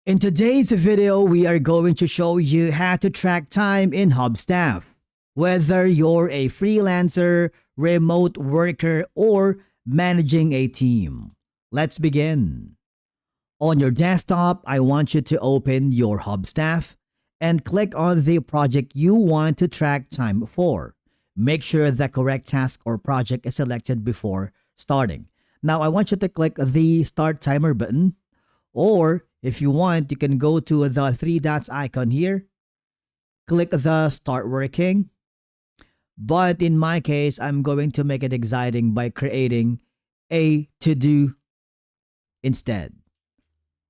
In today's video, we are going to show you how to track time in Hubstaff. Whether you're a freelancer, remote worker, or managing a team. Let's begin. On your desktop, I want you to open your Hubstaff and click on the project you want to track time for. Make sure the correct task or project is selected before starting. Now, I want you to click the Start Timer button, or if you want, you can go to the three dots icon here, click the Start Working. But in my case, I'm going to make it exciting by creating a to-do instead.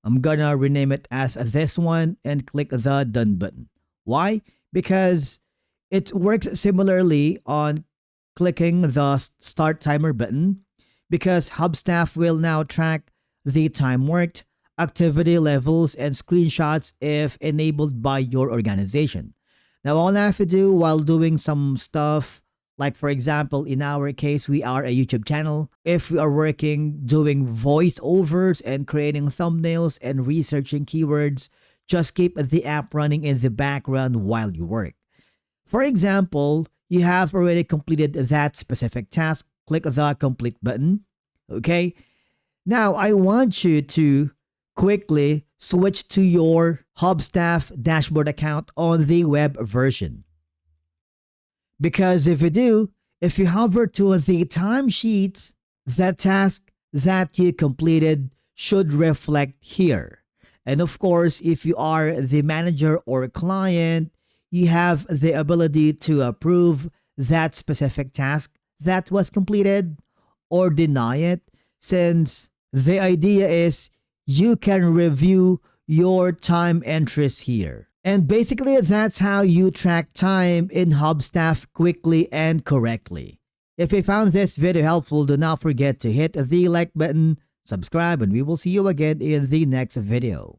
I'm gonna rename it as this one and click the Done button. Why? Because it works similarly on clicking the Start Timer button, because Hubstaff will now track the time worked, activity levels, and screenshots if enabled by your organization. Now, all I have to do while doing some stuff, like for example, in our case, we are a YouTube channel. If we are working doing voiceovers and creating thumbnails and researching keywords, just keep the app running in the background while you work. For example, you have already completed that specific task. Click the Complete button. Okay. Now, I want you to quickly switch to your Hubstaff dashboard account on the web version. Because if you hover to the timesheets, the task that you completed should reflect here. And of course, if you are the manager or client, you have the ability to approve that specific task that was completed or deny it, since the idea is you can review your time entries here. And basically, that's how you track time in Hubstaff quickly and correctly. If you found this video helpful, do not forget to hit the like button, subscribe, and we will see you again in the next video.